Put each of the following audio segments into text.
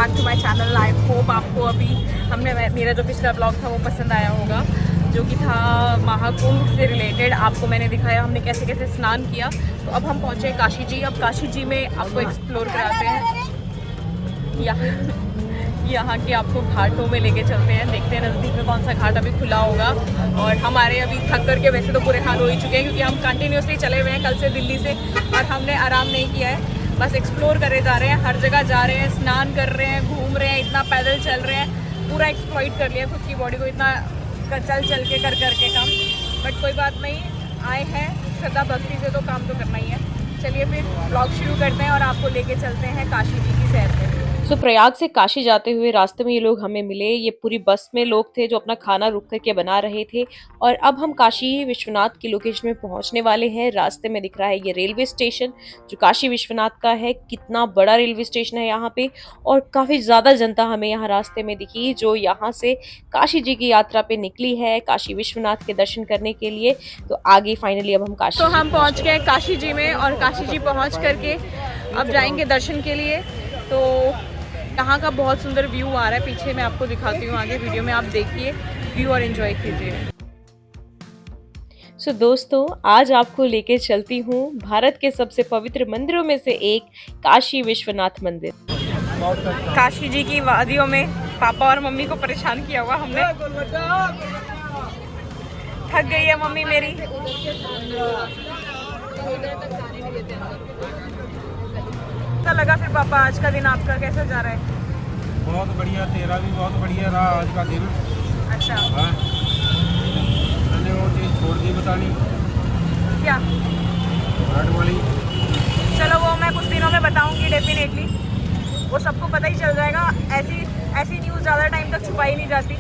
Back to my channel. I hope आपको अभी मेरा जो पिछला ब्लॉग था वो पसंद आया होगा, जो कि था महाकुंभ से रिलेटेड। आपको मैंने दिखाया हमने कैसे कैसे स्नान किया। तो अब हम पहुँचे काशी जी। अब काशी जी में आपको एक्सप्लोर कराते हैं, यहाँ के आपको घाटों में लेके चलते हैं। देखते हैं नज़दीक में कौन सा घाट अभी खुला होगा। और हमारे अभी थक करके वैसे तो बुरे हाल हो ही चुके हैं, क्योंकि हम कंटिन्यूसली चले हुए हैं कल से दिल्ली से, और हमने आराम नहीं किया है। बस एक्सप्लोर करे जा रहे हैं, हर जगह जा रहे हैं, स्नान कर रहे हैं, घूम रहे हैं, इतना पैदल चल रहे हैं, पूरा एक्सप्लॉइट कर लिया खुद की बॉडी को, इतना चल के कर करके काम। बट कोई बात नहीं, आए हैं श्रद्धा भक्ति से तो काम तो करना ही है। चलिए फिर ब्लॉग शुरू करते हैं और आपको लेके चलते हैं काशी जी की सैर पे। प्रयाग से काशी जाते हुए रास्ते में ये लोग हमें मिले। ये पूरी बस में लोग थे जो अपना खाना रुक करके बना रहे थे। और अब हम काशी विश्वनाथ की लोकेशन में पहुंचने वाले हैं। रास्ते में दिख रहा है ये रेलवे स्टेशन जो काशी विश्वनाथ का है। कितना बड़ा रेलवे स्टेशन है यहाँ पे, और काफी ज्यादा जनता हमें यहाँ रास्ते में दिखी जो यहाँ से काशी जी की यात्रा पे निकली है काशी विश्वनाथ के दर्शन करने के लिए। तो आगे फाइनली अब हम काशी तो हम पहुँच गए काशी जी में, और काशी जी पहुँच करके अब जाएंगे दर्शन के लिए। तो यहाँ का बहुत सुंदर व्यू आ रहा है पीछे, मैं आपको दिखाती हूँ आगे वीडियो में, आप देखिए व्यू और एंजॉय कीजिए। दोस्तों, आज आपको लेके चलती हूँ भारत के सबसे पवित्र मंदिरों में से एक काशी विश्वनाथ मंदिर। काशी जी की वादियों में पापा और मम्मी को परेशान किया हुआ हमने। थक गई है मम्मी मेरी। कैसा लगा फिर पापा आज का दिन आपका, कैसा जा रहा है? बहुत बढ़िया, तेरा भी बहुत बढ़िया रहा आज का दिन। अच्छा, हाँ, मैंने वो चीज़ छोड़ दी बतानी, क्या? घाट वाली। चलो वो मैं कुछ दिनों में बताऊंगी डेफिनेटली, वो सबको पता ही चल जाएगा। ऐसी न्यूज़ ज़्यादा टाइम तक छुपाई नहीं जाती,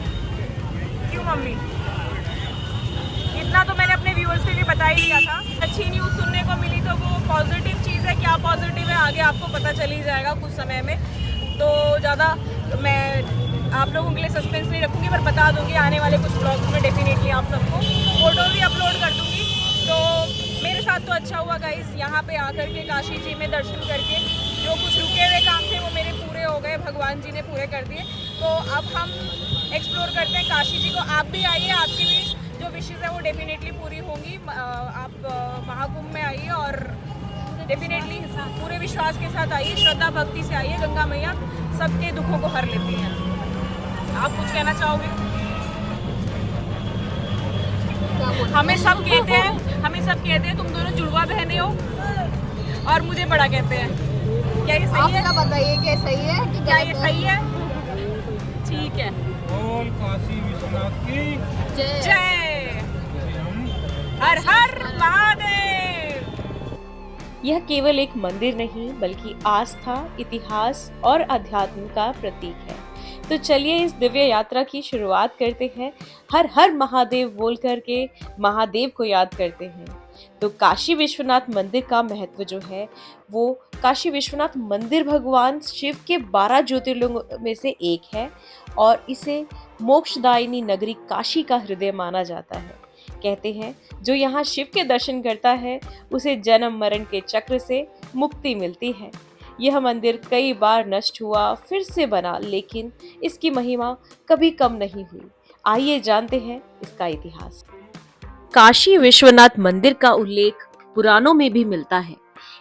क्यों मम्मी? इतना तो मैंने अपने व्यूअर्स से भी बता ही दिया था। अच्छी न्यूज़ सुनने को मिली तो वो पॉजिटिव चीज़ है। क्या पॉजिटिव है आगे आपको पता चल ही जाएगा कुछ समय में, तो ज़्यादा मैं आप लोगों के लिए सस्पेंस नहीं रखूँगी, पर बता दूँगी आने वाले कुछ ब्लॉग्स में डेफिनेटली आप सबको फोटो भी अपलोड कर दूँगी। तो मेरे साथ तो अच्छा हुआ गाइस, यहाँ पे आकर के काशी जी में दर्शन करके जो कुछ रुके हुए काम थे वो मेरे पूरे हो गए, भगवान जी ने पूरे कर दिए। तो अब हम एक्सप्लोर करते हैं काशी जी को। आप भी आइए, आपकी भी जो विशेज़ है वो डेफिनेटली पूरी होंगी। आप महाकुंभ में आइए और डेफिनेटली पूरे विश्वास के साथ आइए, श्रद्धा भक्ति से आइए। गंगा मैया सबके दुखों को हर लेती हैं। आप कुछ कहना चाहोगे? हमें सब कहते हैं तुम दोनों जुड़वा बहने हो, और मुझे बड़ा कहते हैं। क्या ये सही है? आप बताइए क्या सही है कि क्या ये सही है? ठीक है। बोल काशी विश्वनाथ की जय। हर हर महादेव। यह केवल एक मंदिर नहीं बल्कि आस्था, इतिहास और अध्यात्म का प्रतीक है। तो चलिए इस दिव्य यात्रा की शुरुआत करते हैं। हर हर महादेव बोल करके महादेव को याद करते हैं। तो काशी विश्वनाथ मंदिर का महत्व जो है वो, काशी विश्वनाथ मंदिर भगवान शिव के 12 ज्योतिर्लिंगों में से एक है, और इसे मोक्षदायिनी नगरी काशी का हृदय माना जाता है। कहते हैं जो यहाँ शिव के दर्शन करता है उसे जन्म मरण के चक्र से मुक्ति मिलती है। यह मंदिर कई बार नष्ट हुआ, फिर से बना, लेकिन इसकी महिमा कभी कम नहीं हुई। आइए जानते हैं इसका इतिहास। काशी विश्वनाथ मंदिर का उल्लेख पुराणों में भी मिलता है।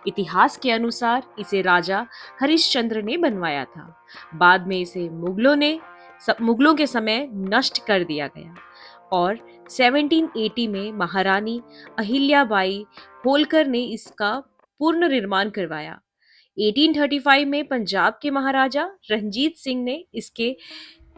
इतिहास के अनुसार इसे राजा हरिश्चंद्र ने बनवाया था। बाद में इसे मुगलों के समय नष्ट कर दिया गया, और 1780 में महारानी अहिल्याबाई होलकर ने इसका पुनर्निर्माण करवाया। 1835 में पंजाब के महाराजा रणजीत सिंह ने इसके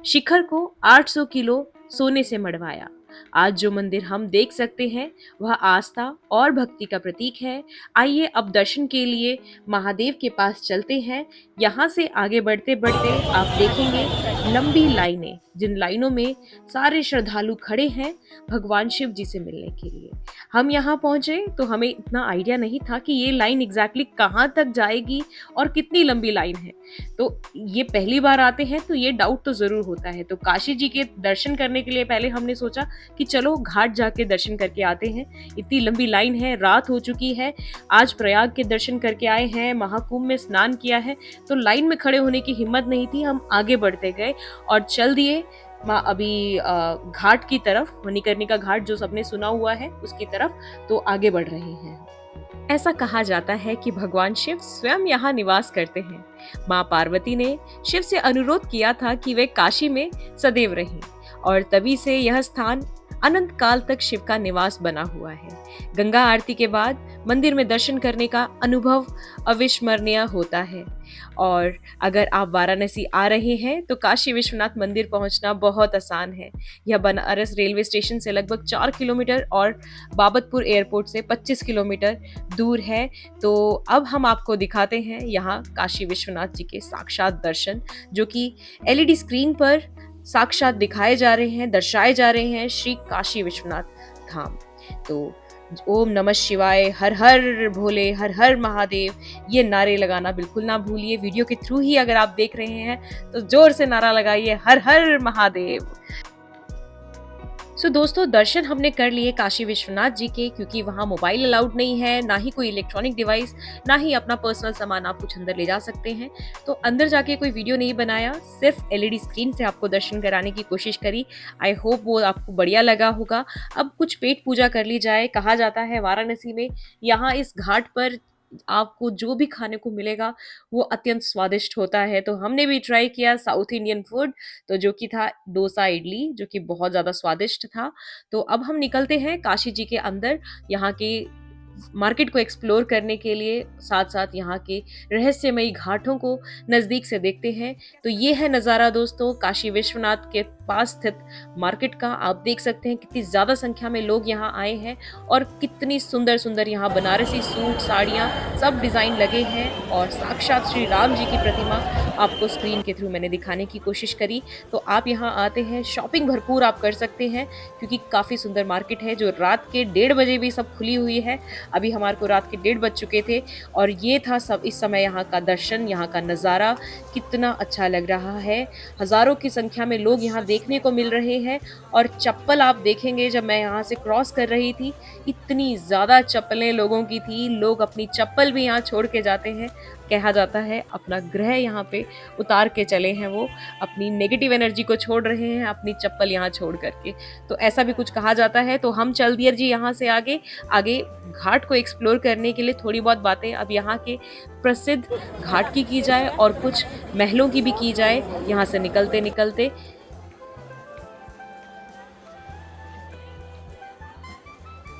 शिखर को 800 किलो सोने से मढ़वाया। आज जो मंदिर हम देख सकते हैं वह आस्था और भक्ति का प्रतीक है। आइए अब दर्शन के लिए महादेव के पास चलते हैं। यहाँ से आगे बढ़ते बढ़ते आप देखेंगे लंबी लाइनें, जिन लाइनों में सारे श्रद्धालु खड़े हैं भगवान शिव जी से मिलने के लिए। हम यहाँ पहुंचे तो हमें इतना आइडिया नहीं था कि ये लाइन एग्जैक्टली कहाँ तक जाएगी और कितनी लंबी लाइन है। तो ये पहली बार आते हैं तो ये डाउट तो जरूर होता है। तो काशी जी के दर्शन करने के लिए पहले हमने सोचा कि चलो घाट जाके दर्शन करके आते हैं। इतनी लंबी लाइन है, रात हो चुकी है, आज प्रयाग के दर्शन करके आए हैं, महाकुंभ में स्नान किया है, तो लाइन में खड़े होने की हिम्मत नहीं थी। हम आगे बढ़ते गए और चल दिए अभी घाट की तरफ, मणिकर्णिका घाट जो सबने सुना हुआ है उसकी तरफ, तो आगे बढ़ रहे हैं। ऐसा कहा जाता है कि भगवान शिव स्वयं यहाँ निवास करते हैं। माँ पार्वती ने शिव से अनुरोध किया था कि वे काशी में सदैव रहें और तभी से यह स्थान अनंत काल तक शिव का निवास बना हुआ है। गंगा आरती के बाद मंदिर में दर्शन करने का अनुभव अविस्मरणीय होता है और अगर आप वाराणसी आ रहे हैं तो काशी विश्वनाथ मंदिर पहुंचना बहुत आसान है। यह बनारस रेलवे स्टेशन से लगभग 4 किलोमीटर और बाबतपुर एयरपोर्ट से 25 किलोमीटर दूर है। तो अब हम आपको दिखाते हैं यहाँ काशी विश्वनाथ जी के साक्षात दर्शन, जो कि एलईडी स्क्रीन पर साक्षात दिखाए जा रहे हैं, दर्शाए जा रहे हैं श्री काशी विश्वनाथ धाम। तो ओम नमः शिवाय, हर हर भोले, हर हर महादेव, ये नारे लगाना बिल्कुल ना भूलिए। वीडियो के थ्रू ही अगर आप देख रहे हैं तो जोर से नारा लगाइए, हर हर महादेव। दोस्तों, दर्शन हमने कर लिए काशी विश्वनाथ जी के, क्योंकि वहाँ मोबाइल अलाउड नहीं है, ना ही कोई इलेक्ट्रॉनिक डिवाइस, ना ही अपना पर्सनल सामान आप कुछ अंदर ले जा सकते हैं। तो अंदर जाके कोई वीडियो नहीं बनाया, सिर्फ एलईडी स्क्रीन से आपको दर्शन कराने की कोशिश करी। आई होप वो आपको बढ़िया लगा होगा। अब कुछ पेट पूजा कर ली जाए। कहा जाता है वाराणसी में यहाँ इस घाट पर आपको जो भी खाने को मिलेगा वो अत्यंत स्वादिष्ट होता है। तो हमने भी ट्राई किया साउथ इंडियन फूड, तो जो कि था डोसा इडली, जो कि बहुत ज़्यादा स्वादिष्ट था। तो अब हम निकलते हैं काशी जी के अंदर, यहाँ के मार्केट को एक्सप्लोर करने के लिए, साथ साथ यहाँ के रहस्यमयी घाटों को नज़दीक से देखते हैं। तो ये है नज़ारा दोस्तों काशी विश्वनाथ के पास स्थित मार्केट का। आप देख सकते हैं कितनी ज़्यादा संख्या में लोग यहाँ आए हैं और कितनी सुंदर सुंदर यहाँ बनारसी सूट, साड़ियाँ, सब डिज़ाइन लगे हैं और साक्षात श्री राम जी की प्रतिमा आपको स्क्रीन के थ्रू मैंने दिखाने की कोशिश करी। तो आप यहाँ आते हैं, शॉपिंग भरपूर आप कर सकते हैं, क्योंकि काफ़ी सुंदर मार्केट है जो रात के 1:30 बजे भी सब खुली हुई है। अभी हमारे को रात के 1:30 बज चुके थे और ये था सब इस समय यहाँ का दर्शन, यहाँ का नज़ारा कितना अच्छा लग रहा है। हज़ारों की संख्या में लोग यहाँ देखने को मिल रहे हैं और चप्पल आप देखेंगे, जब मैं यहाँ से क्रॉस कर रही थी इतनी ज़्यादा चप्पलें लोगों की थी। लोग अपनी चप्पल भी यहाँ छोड़ के जाते हैं। कहा जाता है अपना ग्रह यहाँ पे उतार के चले हैं, वो अपनी नेगेटिव एनर्जी को छोड़ रहे हैं अपनी चप्पल यहाँ छोड़ करके। तो ऐसा भी कुछ कहा जाता है। तो हम चल दिए जी यहाँ से आगे आगे घाट को एक्सप्लोर करने के लिए। थोड़ी बहुत बातें अब यहाँ के प्रसिद्ध घाट की जाए और कुछ महलों की भी की जाए यहाँ से निकलते निकलते।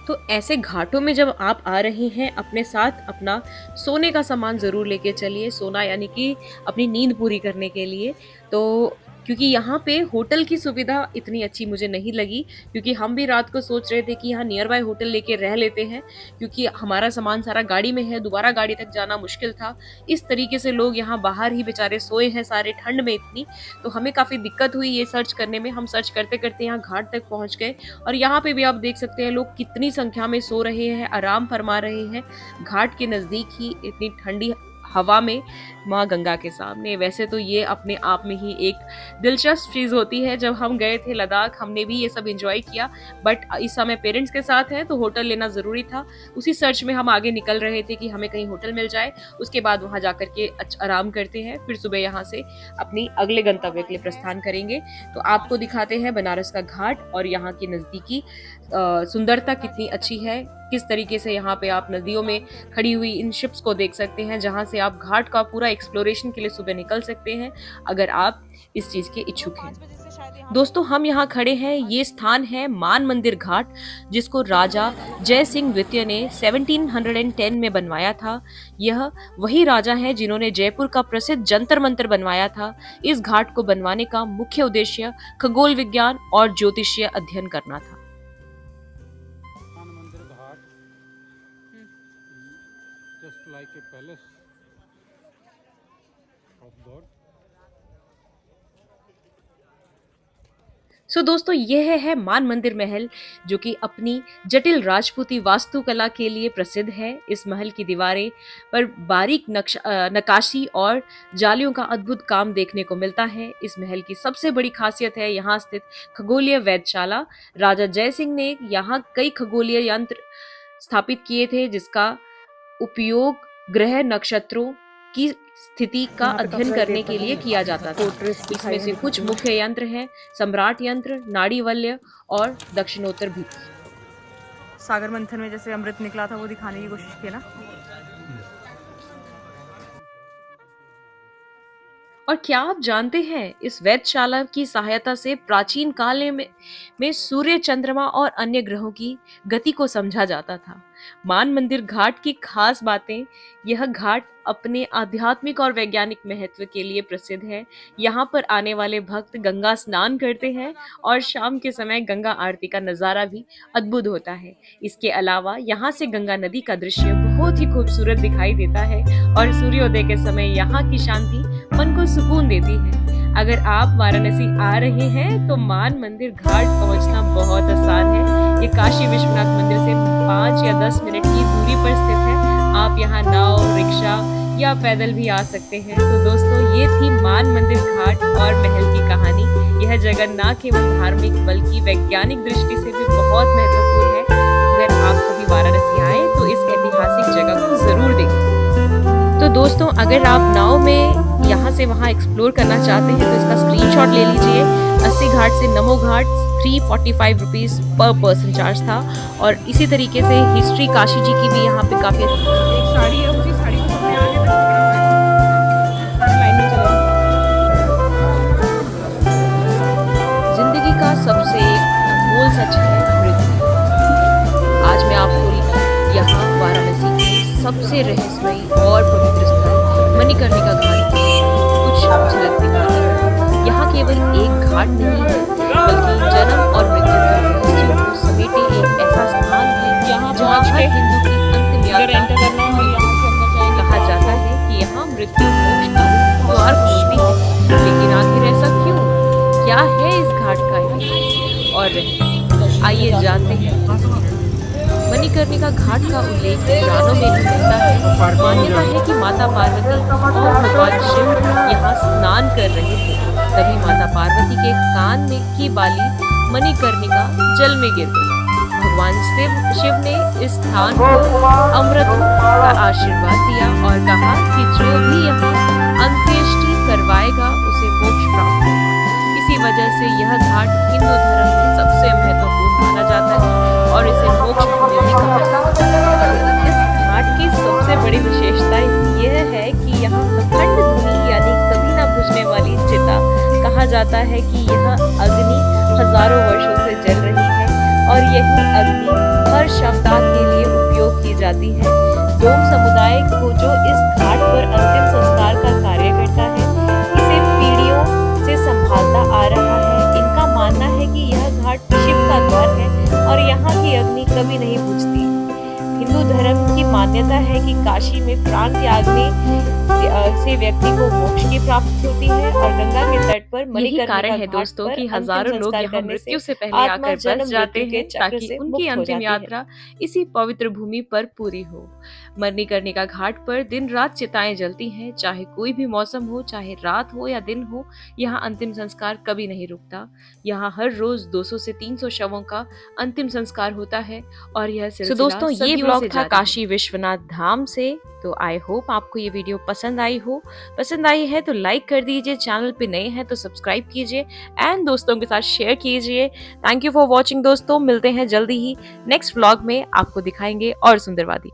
तो ऐसे घाटों में जब आप आ रहे हैं, अपने साथ अपना सोने का सामान ज़रूर लेके चलिए। सोना यानी कि अपनी नींद पूरी करने के लिए। तो क्योंकि यहाँ पे होटल की सुविधा इतनी अच्छी मुझे नहीं लगी, क्योंकि हम भी रात को सोच रहे थे कि यहाँ नियर बाय होटल लेके रह लेते हैं, क्योंकि हमारा सामान सारा गाड़ी में है, दोबारा गाड़ी तक जाना मुश्किल था। इस तरीके से लोग यहाँ बाहर ही बेचारे सोए हैं सारे, ठंड में इतनी। तो हमें काफ़ी दिक्कत हुई ये सर्च करने में। हम सर्च करते करते यहाँ घाट तक पहुँच गए और यहाँ पे भी आप देख सकते हैं लोग कितनी संख्या में सो रहे हैं, आराम फरमा रहे हैं घाट के नज़दीक ही, इतनी ठंडी हवा में, माँ गंगा के सामने। वैसे तो ये अपने आप में ही एक दिलचस्प चीज़ होती है। जब हम गए थे लद्दाख, हमने भी ये सब एंजॉय किया, बट इस समय पेरेंट्स के साथ हैं तो होटल लेना ज़रूरी था। उसी सर्च में हम आगे निकल रहे थे कि हमें कहीं होटल मिल जाए, उसके बाद वहाँ जाकर के आराम करते हैं, फिर सुबह यहाँ से अपनी अगले गंतव्य के लिए प्रस्थान करेंगे। तो आपको दिखाते हैं बनारस का घाट और यहाँ की नज़दीकी सुंदरता कितनी अच्छी है। किस तरीके से यहाँ पे आप नदियों में खड़ी हुई इन शिप्स को देख सकते हैं, जहाँ से आप घाट का पूरा एक्सप्लोरेशन के लिए सुबह निकल सकते हैं, अगर आप इस चीज़ के इच्छुक हैं। दोस्तों, हम यहाँ खड़े हैं, ये स्थान है मान मंदिर घाट, जिसको राजा जय सिंह द्वितीय ने 1710 में बनवाया था। यह वही राजा हैं जिन्होंने जयपुर का प्रसिद्ध जंतर मंतर बनवाया था। इस घाट को बनवाने का मुख्य उद्देश्य खगोल विज्ञान और ज्योतिषीय अध्ययन करना था। Just like a palace of God. सो दोस्तों यह है मान मंदिर महल, जो कि अपनी जटिल राजपूती वास्तुकला के लिए प्रसिद्ध है। इस महल की दीवारें पर बारीक नक्काशी और जालियों का अद्भुत काम देखने को मिलता है। इस महल की सबसे बड़ी खासियत है यहाँ स्थित खगोलीय वेधशाला। राजा जय सिंह ने यहाँ कई खगोलीय यंत्र स्थापित किए थे, जिसका उपयोग ग्रह नक्षत्रों की स्थिति का अध्ययन करने के लिए किया जाता था। इसमें से कुछ मुख्य यंत्र हैं सम्राट यंत्र, नाड़ीवल्य और दक्षिणोत्तर भी। सागर मंथन में जैसे अमृत निकला था वो दिखाने की कोशिश की ना। और क्या आप जानते हैं इस वेधशाला की सहायता से प्राचीन काल में सूर्य, चंद्रमा और अन्य ग्रहों की गति को समझा जाता था। मान मंदिर घाट की खास बातें, यह घाट अपने आध्यात्मिक और वैज्ञानिक महत्व के लिए प्रसिद्ध है। यहाँ पर आने वाले भक्त गंगा स्नान करते हैं और शाम के समय गंगा आरती का नजारा भी अद्भुत होता है। इसके अलावा यहाँ से गंगा नदी का दृश्य बहुत ही खूबसूरत दिखाई देता है और सूर्योदय के समय यहाँ की शांति मन को सुकून देती है। अगर आप वाराणसी आ रहे हैं तो मान मंदिर घाट पहुंचना बहुत आसान है। ये काशी विश्वनाथ मंदिर से 5 या 10 मिनट की दूरी पर स्थित है। आप यहाँ नाव, रिक्शा या पैदल भी आ सकते हैं। तो दोस्तों ये थी मान मंदिर घाट और महल की कहानी। यह जगह न केवल धार्मिक बल्कि वैज्ञानिक दृष्टि से भी बहुत महत्वपूर्ण है। अगर आप कभी वाराणसी आए तो इस ऐतिहासिक जगह को जरूर देखें। तो दोस्तों अगर आप नाव में यहाँ से वहाँ एक्सप्लोर करना चाहते हैं तो इसका स्क्रीनशॉट ले लीजिए। 80 घाट से Namo Ghat 345 rupees per person charge था। और इसी तरीके से हिस्ट्री काशी जी की भी यहाँ पे काफी एक साड़ी है, उसी साड़ी को पकड़े आगे तक लाइन में चले। जिंदगी का सबसे अनमोल सच है मृत्यु। आज मैं आपको यहाँ वाराणसी के सबसे रहस्यमयी और पवित्र स्थल मणिकर्णिका घाट की कुछ झलक दिखाता है। यहाँ केवल एक घाट नहीं है बल्कि जन्म और मृत्यु के रहस्यों को समेटे एक ऐसा स्थान है जहाँ हर हिंदू की अंतिम यात्रा कहा जाता है कि यहाँ मृत्यु मोक्ष का द्वार खोलती है। लेकिन आखिर ऐसा क्यों? क्या है इस घाट का इतिहास और रहस्य? आइए जानते हैं। मणिकर्णिका घाट का उल्लेख पुराणों में भी मिलता है। मान्यता है कि माता पार्वती और भगवान शिव यहाँ स्नान कर रहे थे, तभी माता पार्वती के कान में की बाली मणिकर्णिका जल में गिर गई। भगवान शिव ने इस स्थान को अमृत का आशीर्वाद दिया और कहा कि जो भी यहाँ अंत्येष्टि करवाएगा उसे मोक्ष प्राप्त होगा। इसी वजह से यह घाट हिंदू धर्म में सबसे महत्वपूर्ण माना जाता है और इसे मोक्ष भूमि भी कहा जाता है। इस घाट की सबसे बड़ी विशेषता यह है कि यहाँ अखंड धुनी यानी कभी ना बुझने वाली चिता कहा जाता है कि यह अग्नि हजारों वर्षों से जल रही है और यही अग्नि हर शवदाह के लिए उपयोग की जाती है। डोम समुदाय को जो इस घाट पर अंतिम संस्कार का कार्य करता है, इसे पीढ़ियों से संभालता आ रहा है। इनका मानना है कि यह घाट शिव का द्वार है और यहाँ की अग्नि कभी नहीं बुझती। हिंदू धर्म की मान्यता है कि काशी में प्राण त्याग से व्यक्ति को मोक्ष की प्राप्ति होती है और गंगा के तट पर मणिकर्णिका कारण है दोस्तों कि हजारों लोग यहाँ मृत्यु से पहले आकर बस जाते हैं ताकि उनकी अंतिम यात्रा इसी पवित्र भूमि पर पूरी हो। मणिकर्णिका घाट पर दिन रात चिताएं जलती हैं, चाहे कोई भी मौसम हो, चाहे रात हो या दिन हो, यहाँ अंतिम संस्कार कभी नहीं रुकता। यहाँ हर रोज 200 से 300 शवों का अंतिम संस्कार होता है और यह सिलसिला दोस्तों ये ब्लॉग था काशी विश्वनाथ धाम से। तो आई होप आपको ये वीडियो पसंद आई है तो लाइक कर दीजिए, चैनल पे नए हैं तो सब्सक्राइब कीजिए एंड दोस्तों के साथ शेयर कीजिए। थैंक यू फॉर वॉचिंग दोस्तों, मिलते हैं जल्दी ही नेक्स्ट व्लॉग में। आपको दिखाएंगे और सुंदरवादी।